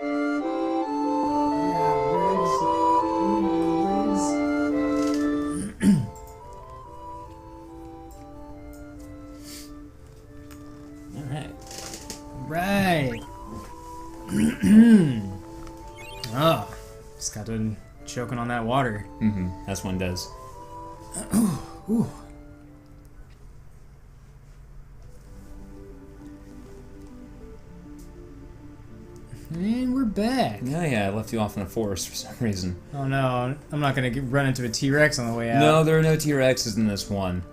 Right. Oh, just got done choking on that water. That's one does. Ooh. And we're back. Yeah, I left you off in a forest for some reason. Oh no, I'm not gonna run into a T-Rex on the way out. No, there are no T-Rexes in this one.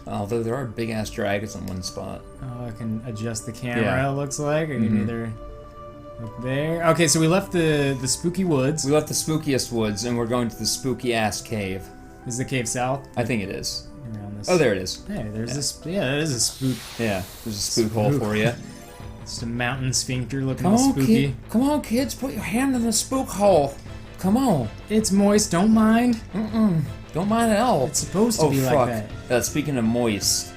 Although there are big-ass dragons in one spot. Oh, I can adjust the camera, Yeah. it looks like. I can either look there. Okay, so we left the spooky woods. We left the spookiest woods, and we're going to the spooky-ass cave. Is the cave south? I think it is. Around this. Oh, there it is. Hey, there's this. Yeah, that is a spook. Yeah, there's a spook hole for you. Just a mountain sphincter looking Come all on, spooky. Come on, kids, put your hand in the spook hole. Come on. It's moist, don't mind. Don't mind at all. It's supposed to be like that. Speaking of moist,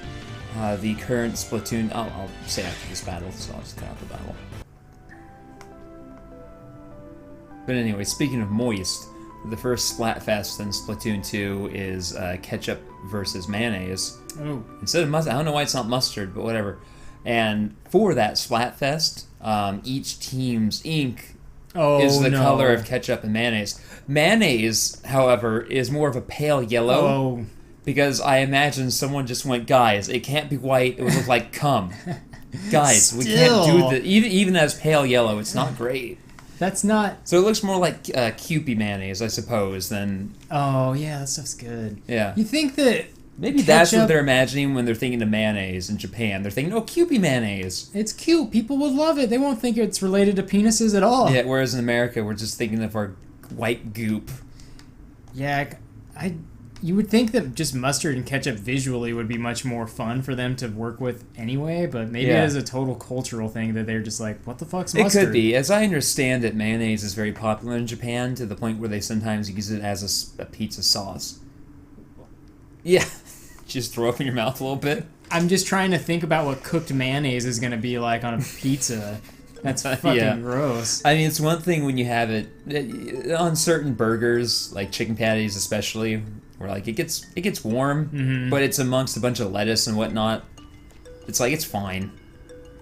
the current Splatoon... I'll say after this battle, so I'll just cut out the battle. But anyway, speaking of moist, the first Splatfest in Splatoon 2 is ketchup versus mayonnaise. Oh. Instead of mustard, I don't know why it's not mustard, but whatever. And for that Splatfest, each team's ink is the color of ketchup and mayonnaise. Mayonnaise, however, is more of a pale yellow. Oh. Because I imagine someone just went, guys, it can't be white, it would look like cum. Guys, we can't do the even as pale yellow, it's not great. That's not... So it looks more like Kewpie mayonnaise, I suppose, than... Oh, yeah, that stuff's good. Yeah. You think that... Maybe that's what they're imagining when they're thinking of mayonnaise in Japan. They're thinking, oh, Kewpie mayonnaise. It's cute. People would love it. They won't think it's related to penises at all. Yeah, whereas in America, we're just thinking of our white goop. Yeah, you would think that just mustard and ketchup visually would be much more fun for them to work with anyway, but maybe it is a total cultural thing that they're just like, what the fuck's mustard? It could be. As I understand it, mayonnaise is very popular in Japan to the point where they sometimes use it as a pizza sauce. Yeah. Just throw up in your mouth a little bit. I'm just trying to think about what cooked mayonnaise is going to be like on a pizza. That's fucking gross. I mean, it's one thing when you have it on certain burgers, like chicken patties especially, where like it gets warm, but it's amongst a bunch of lettuce and whatnot. It's like it's fine,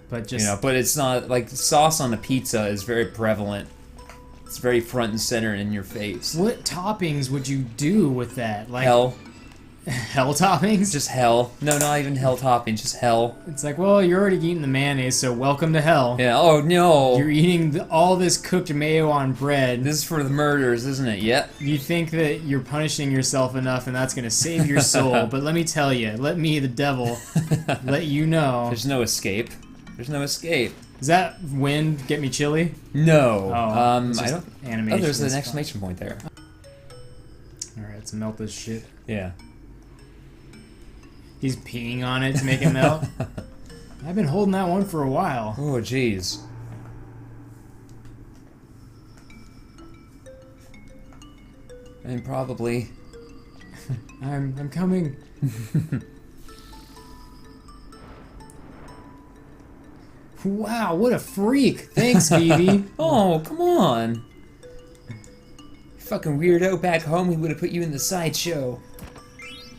but just but it's not like sauce on a pizza is very prevalent. It's very front and center in your face. What toppings would you do with that? Like hell. Hell toppings? Just hell. No, not even hell toppings, just hell. It's like, well, you're already eating the mayonnaise, so welcome to hell. Yeah, oh no. You're eating all this cooked mayo on bread. This is for the murders, isn't it? Yep. You think that you're punishing yourself enough and that's going to save your soul, but let me tell you, let me, the devil, let you know. There's no escape. There's no escape. Does that wind get me chilly? No. Oh, I don't. Animation. Oh, there's an exclamation point there. Alright, let's melt this shit. Yeah. He's peeing on it to make it melt. I've been holding that one for a while. Oh, jeez. And probably... I'm coming. Wow, what a freak. Thanks, Phoebe. Oh, come on. Fucking weirdo back home, he would have put you in the sideshow.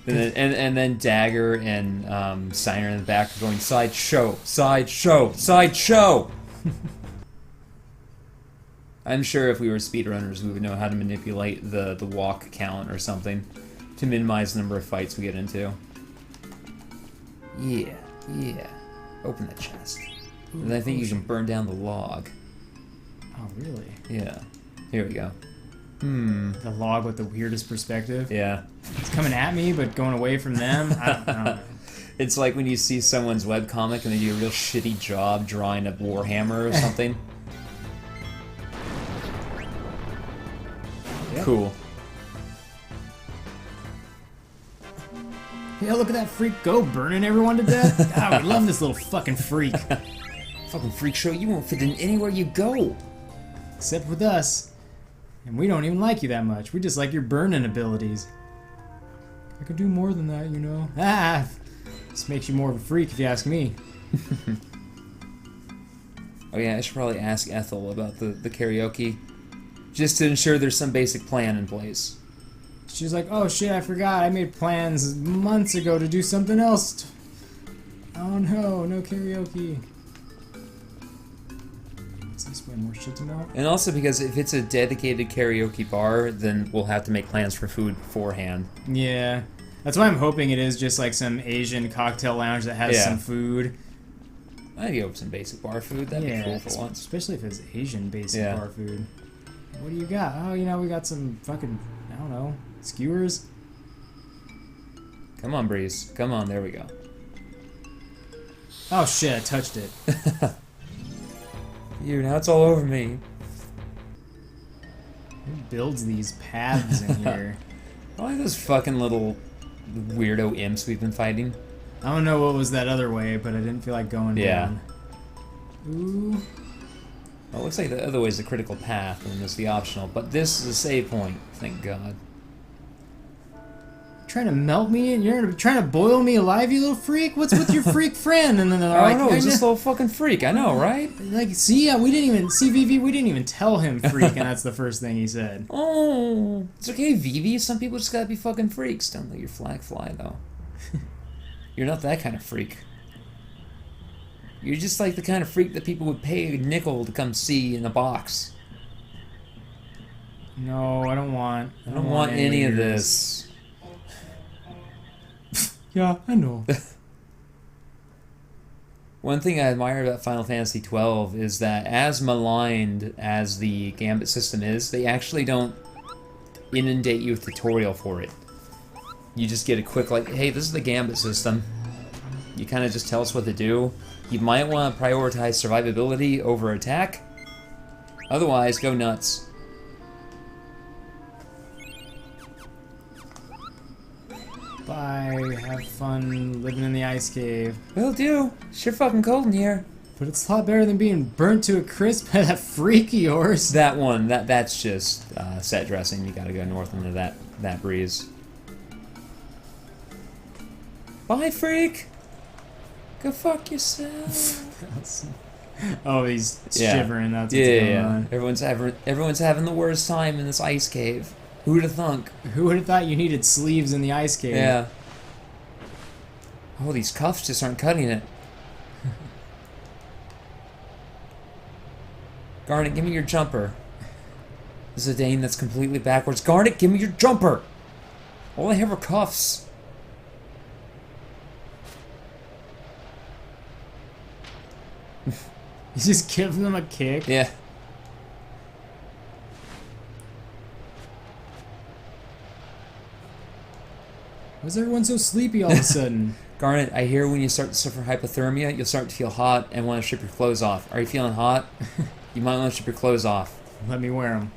And then Dagger and Steiner in the back are going, sideshow, sideshow, sideshow! I'm sure if we were speedrunners, we would know how to manipulate the walk count or something to minimize the number of fights we get into. Yeah. Open the chest. Ooh, and I think you can burn down the log. Oh, really? Yeah. Here we go. The log with the weirdest perspective. Yeah. It's coming at me, but going away from them. I don't know. It's like when you see someone's webcomic and they do a real shitty job drawing a Warhammer or something. Yep. Cool. Yeah, look at that freak go, burning everyone to death. God, we love this little fucking freak. Fucking freak show, you won't fit in anywhere you go. Except with us. And we don't even like you that much. We just like your burning abilities. I could do more than that, you know. This makes you more of a freak if you ask me. Oh yeah, I should probably ask Ethel about the karaoke. Just to ensure there's some basic plan in place. She's like, oh shit, I forgot. I made plans months ago to do something else. Oh no, no karaoke. Is this way more shit to melt? And also because if it's a dedicated karaoke bar, then we'll have to make plans for food beforehand. Yeah. That's why I'm hoping it is just like some Asian cocktail lounge that has some food. I'd go with some basic bar food. That'd be cool for once. Especially if it's Asian basic bar food. What do you got? Oh, you know, we got some fucking, I don't know, skewers? Come on, Breeze. Come on, there we go. Oh shit, I touched it. Now it's all over me. Who builds these paths in here? I like those fucking little weirdo imps we've been fighting. I don't know what was that other way, but I didn't feel like going down. Ooh. Well, it looks like the other way is the critical path, and it's the optional. But this is a save point, thank God. Trying to melt me? You're trying to boil me alive, you little freak? What's with your freak friend? And then they're like, I don't know, he's just a little fucking freak. I know, right? Like, see, we didn't even tell him freak, and that's the first thing he said. Oh, it's okay, Vivi. Some people just gotta be fucking freaks. Don't let your flag fly, though. You're not that kind of freak. You're just like the kind of freak that people would pay a nickel to come see in a box. No, I don't want any of this. Yeah, I know. One thing I admire about Final Fantasy XII is that as maligned as the Gambit system is, they actually don't inundate you with tutorial for it. You just get a quick, like, hey, this is the Gambit system. You kind of just tell us what to do. You might want to prioritize survivability over attack. Otherwise, go nuts. Bye. Have fun living in the ice cave. Will do. It's sure fucking cold in here. But it's a lot better than being burnt to a crisp by that freak of yours. That one, that's just set dressing. You gotta go north into that breeze. Bye, freak. Go fuck yourself. Oh, he's shivering. That's what's going on. Everyone's having the worst time in this ice cave. Who'd have thunk? Who would have thought you needed sleeves in the ice cave? Yeah. Oh, these cuffs just aren't cutting it. Garnet, give me your jumper. Zidane, that's completely backwards. Garnet, give me your jumper! All I have are cuffs. He's just giving them a kick. Yeah. Why's everyone so sleepy all of a sudden? Garnet, I hear when you start to suffer hypothermia, you'll start to feel hot and want to strip your clothes off. Are you feeling hot? You might want to strip your clothes off. Let me wear them.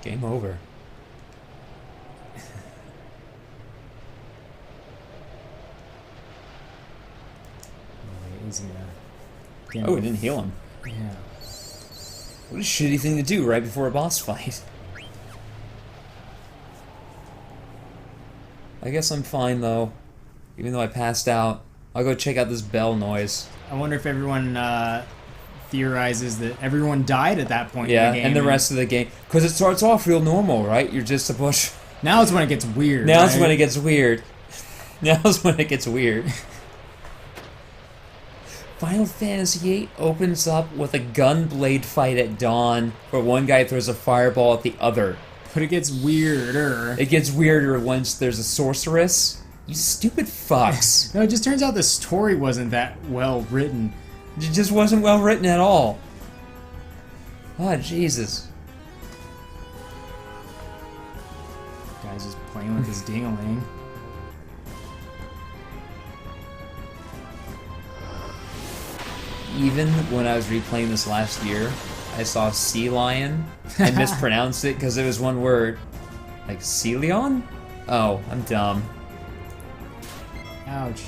Game over. Oh, it didn't heal him. Yeah. What a shitty thing to do right before a boss fight. I guess I'm fine, though. Even though I passed out. I'll go check out this bell noise. I wonder if everyone theorizes that everyone died at that point in the game. And the rest of the game. Because it starts off real normal, right? You're just a bush. Now it's when it gets weird. Now it's when it gets weird. Now it's when it gets weird. Final Fantasy VIII opens up with a gunblade fight at dawn where one guy throws a fireball at the other. But it gets weirder. It gets weirder once there's a sorceress. You stupid fucks. No, it just turns out the story wasn't that well written. It just wasn't well written at all. Oh, Jesus. Guy's just playing with his ding-a-ling. Even when I was replaying this last year, I saw sea lion and mispronounced it because it was one word. Like, sea lion? Oh, I'm dumb. Ouch.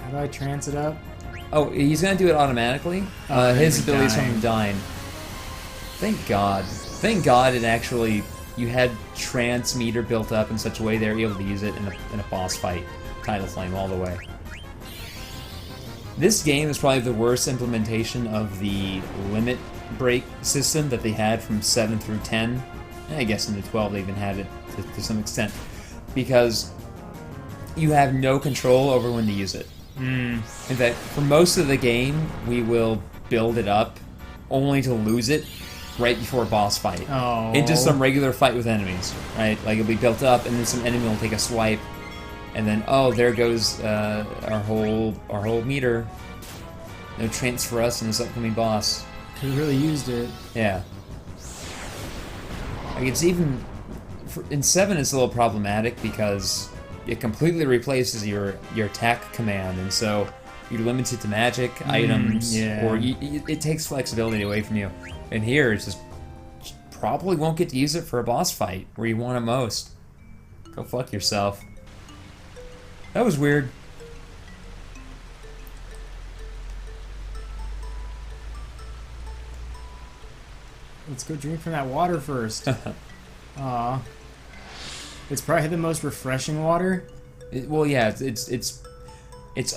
How do I trance it up? Oh, he's gonna do it automatically. His ability's from him dying. Thank God. Thank God it actually, you had trance meter built up in such a way they were able to use it in a boss fight. Title flame all the way. This game is probably the worst implementation of the limit break system that they had from 7 through 10. I guess in the 12 they even had it to some extent. Because you have no control over when to use it. In fact, for most of the game, we will build it up only to lose it right before a boss fight. Oh. In just some regular fight with enemies, right? Like, it'll be built up, and then some enemy will take a swipe, and then, oh, there goes our whole meter. No chance for us in this upcoming boss. Could have really used it. Yeah. Like, it's even... in 7, it's a little problematic because it completely replaces your attack command, and so you're limited to magic items, or it takes flexibility away from you. And here, it's just probably won't get to use it for a boss fight where you want it most. Go fuck yourself. That was weird. Let's go drink from that water first. Aw. It's probably the most refreshing water. Well, yeah, it's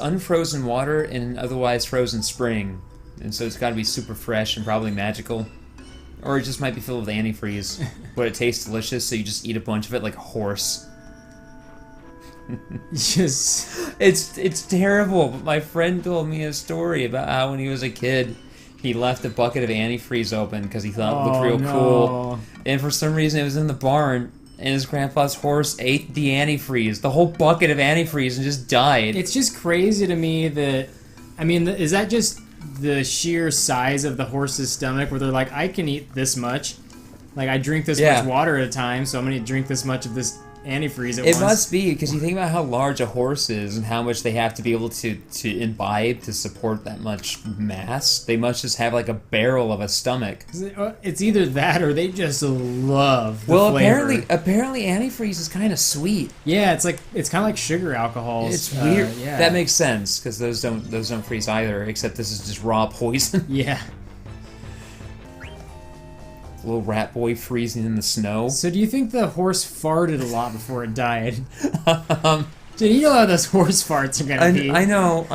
unfrozen water in an otherwise frozen spring, and so it's got to be super fresh and probably magical, or it just might be filled with antifreeze, but it tastes delicious. So you just eat a bunch of it like a horse. It's terrible. But my friend told me a story about how when he was a kid, he left a bucket of antifreeze open because he thought it looked real cool, and for some reason it was in the barn. And his grandpa's horse ate the antifreeze, the whole bucket of antifreeze, and just died. It's just crazy to me that, I mean, is that just the sheer size of the horse's stomach where they're like, I can eat this much? Like, I drink this much water at a time, so I'm going to drink this much of this antifreeze at once. It must be, because you think about how large a horse is and how much they have to be able to imbibe to support that much mass. They must just have like a barrel of a stomach. It's either that or they just love the flavor. Apparently antifreeze is kind of sweet. Yeah, it's kind of like sugar alcohols. It's weird. That makes sense, because those don't freeze either, except this is just raw poison. Yeah. Little rat boy freezing in the snow. So do you think the horse farted a lot before it died? Dude, you know how those horse farts are gonna be. I know.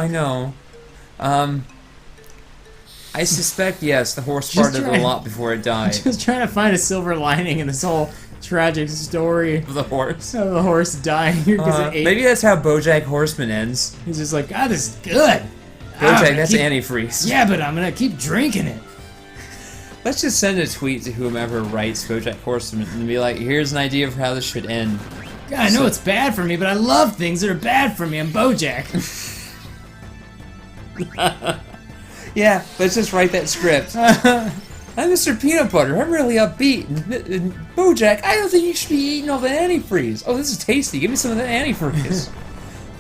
I suspect, yes, the horse farted a lot before it died. Just trying to find a silver lining in this whole tragic story of the horse. Of the horse dying because it ate. Maybe that's how BoJack Horseman ends. He's just like, God, this is good. BoJack, that's antifreeze. Yeah, but I'm gonna keep drinking it. Let's just send a tweet to whomever writes BoJack Horseman and be like, here's an idea for how this should end. God, I know it's bad for me, but I love things that are bad for me. I'm BoJack. Yeah, let's just write that script. I'm Mr. Peanut Butter. I'm really upbeat. And BoJack, I don't think you should be eating all the antifreeze. Oh, this is tasty. Give me some of that antifreeze.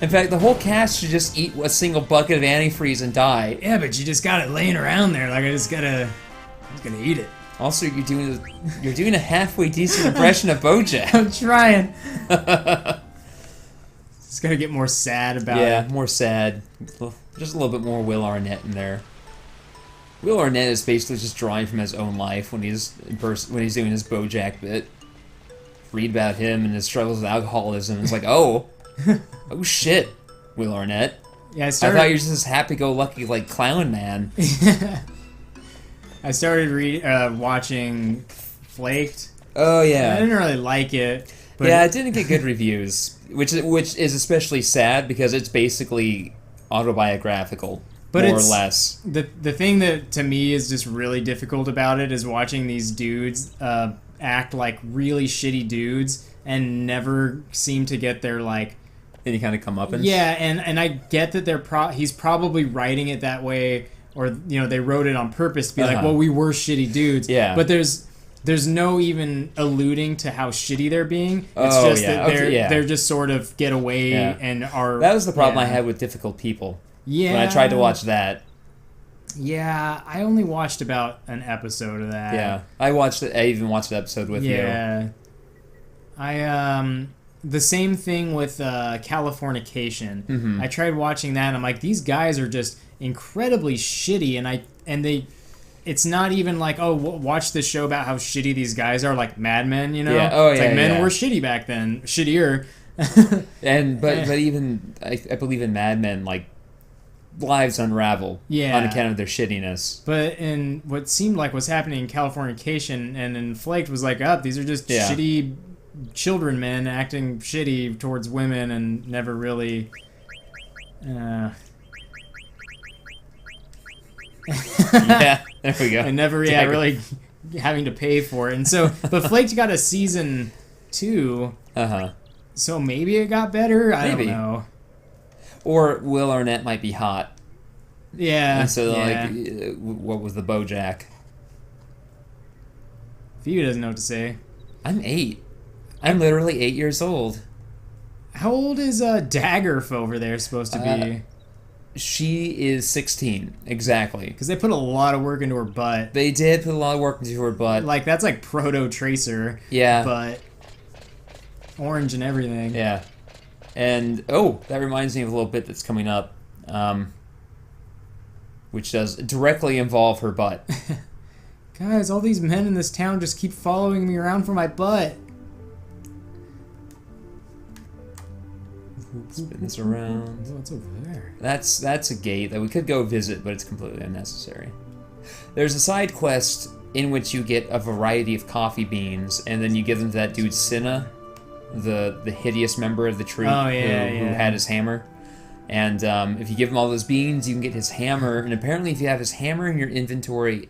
In fact, the whole cast should just eat a single bucket of antifreeze and die. Yeah, but you just got it laying around there. Like, I'm just gonna eat it. Also, you're doing a halfway decent impression of BoJack. I'm trying. Just gotta get more sad about it. Yeah, more sad. Just a little bit more Will Arnett in there. Will Arnett is basically just drawing from his own life when he's doing his BoJack bit. Read about him and his struggles with alcoholism. It's like, oh shit, Will Arnett. Yeah, I thought you were just this happy-go-lucky like clown man. I started watching Flaked. Oh yeah. I didn't really like it. But yeah, it didn't get good reviews, which is especially sad because it's basically autobiographical, more or less. The thing that to me is just really difficult about it is watching these dudes act like really shitty dudes and never seem to get their like any kind of comeuppance. Yeah, and I get that he's probably writing it that way. Or, they wrote it on purpose to be like, well, we were shitty dudes. Yeah. But there's no even alluding to how shitty they're being. It's just that they're just sort of get away and are... That was the problem I had with Difficult People. Yeah. When I tried to watch that. Yeah, I only watched about an episode of that. Yeah. I even watched the episode with you. Yeah. The same thing with Californication. Mm-hmm. I tried watching that and I'm like, these guys are just incredibly shitty, and it's not even like, oh, watch this show about how shitty these guys are, like Mad Men, Yeah. It's like men were shitty back then, shittier. But even I believe in Mad Men, like lives unravel on account of their shittiness. But in what seemed like was happening in Californication and in Flaked was like, these are just shitty children men acting shitty towards women and never really... yeah, there we go. And never really having to pay for it. And so, but Flaked got a season 2. So maybe it got better? I don't know. Or Will Arnett might be hot. Yeah. And so, what was the Bojack? Phoebe doesn't know what to say. I'm 8. I'm literally 8 years old. How old is Daggerf over there supposed to be? She is 16, exactly. Because they put a lot of work into her butt. They did put a lot of work into her butt. Like, that's like proto-Tracer. Yeah. But orange and everything. Yeah. And, that reminds me of a little bit that's coming up, which does directly involve her butt. Guys, all these men in this town just keep following me around for my butt. Spin this around. What's over there? That's a gate that we could go visit, but it's completely unnecessary. There's a side quest in which you get a variety of coffee beans, and then you give them to that dude Cinna, the hideous member of the troupe who had his hammer. And if you give him all those beans, you can get his hammer. And apparently, if you have his hammer in your inventory,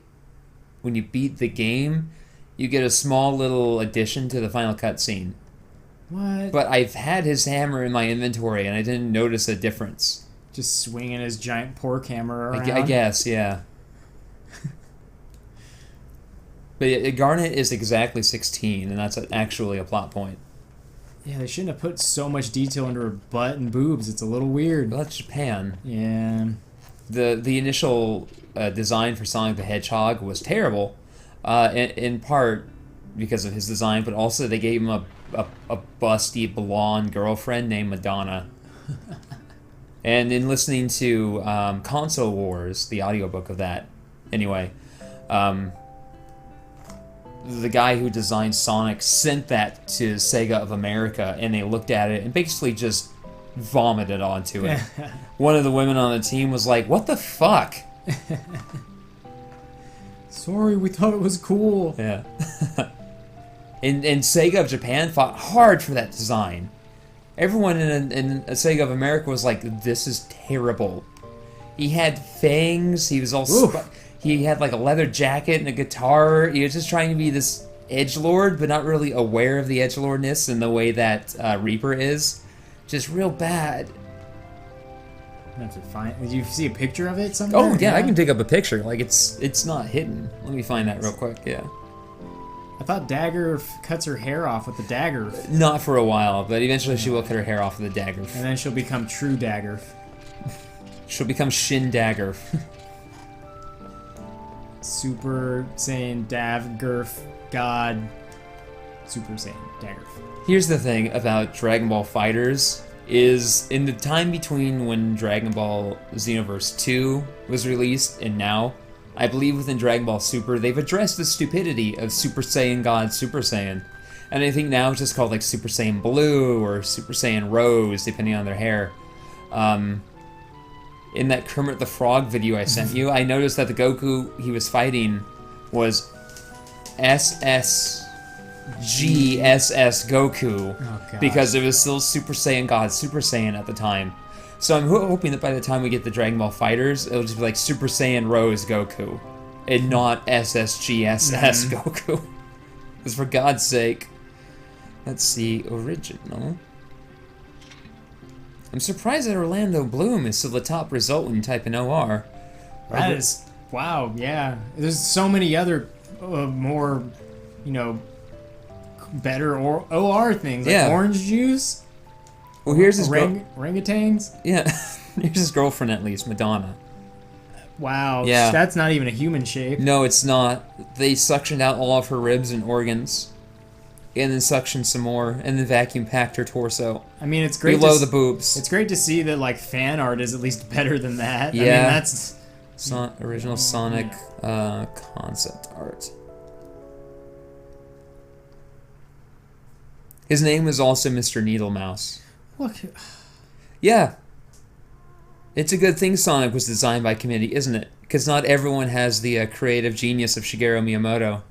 when you beat the game, you get a small little addition to the final cutscene. What? But I've had his hammer in my inventory, and I didn't notice a difference. Just swinging his giant pork hammer around? I guess, yeah. But Garnet is exactly 16, and that's actually a plot point. Yeah, they shouldn't have put so much detail into her butt and boobs. It's a little weird. Well, that's Japan. Yeah. The initial design for Sonic the Hedgehog was terrible, in part because of his design, but also they gave him a busty blonde girlfriend named Madonna. And in listening to Console Wars, the audiobook of that, anyway, the guy who designed Sonic sent that to Sega of America, and they looked at it and basically just vomited onto it. One of the women on the team was like, "What the fuck?" Sorry, we thought it was cool. Yeah. And Sega of Japan fought hard for that design. Everyone in Sega of America was like, "This is terrible." He had fangs. He was all he had like a leather jacket and a guitar. He was just trying to be this edgelord, but not really aware of the edgelordness in the way that Reaper is. Just real bad. I have to find. Did you see a picture of it somewhere? Oh yeah, I can dig up a picture. Like it's not hidden. Let me find that real quick. Yeah. I thought Dagger cuts her hair off with the dagger. Not for a while, but eventually she will cut her hair off with the dagger. And then she'll become true Dagger. She'll become Shin Dagger. Super Saiyan Davgurf God. Super Saiyan Dagger. Here's the thing about Dragon Ball FighterZ is in the time between when Dragon Ball Xenoverse 2 was released and now, I believe within Dragon Ball Super, they've addressed the stupidity of Super Saiyan God Super Saiyan. And I think now it's just called like Super Saiyan Blue or Super Saiyan Rose, depending on their hair. In that Kermit the Frog video I sent you, I noticed that the Goku he was fighting was SSGSS Goku, because it was still Super Saiyan God Super Saiyan at the time. So I'm hoping that by the time we get the Dragon Ball FighterZ, it'll just be like Super Saiyan Rose Goku, and not SSGSS Goku. Because for God's sake, let's see, original. I'm surprised that Orlando Bloom is still the top result when you type in OR. That is, wow, yeah. There's so many other more, better OR things, like orange juice. Well, here's his orangutans. Yeah, here's his girlfriend at least, Madonna. Wow, yeah. That's not even a human shape. No, it's not. They suctioned out all of her ribs and organs, and then suctioned some more, and then vacuum packed her torso. I mean, it's great below the boobs. It's great to see that like fan art is at least better than that. Yeah, I mean, that's original Sonic concept art. His name is also Mr. Needlemouse. Look. Yeah. It's a good thing Sonic was designed by committee, isn't it? Because not everyone has the creative genius of Shigeru Miyamoto.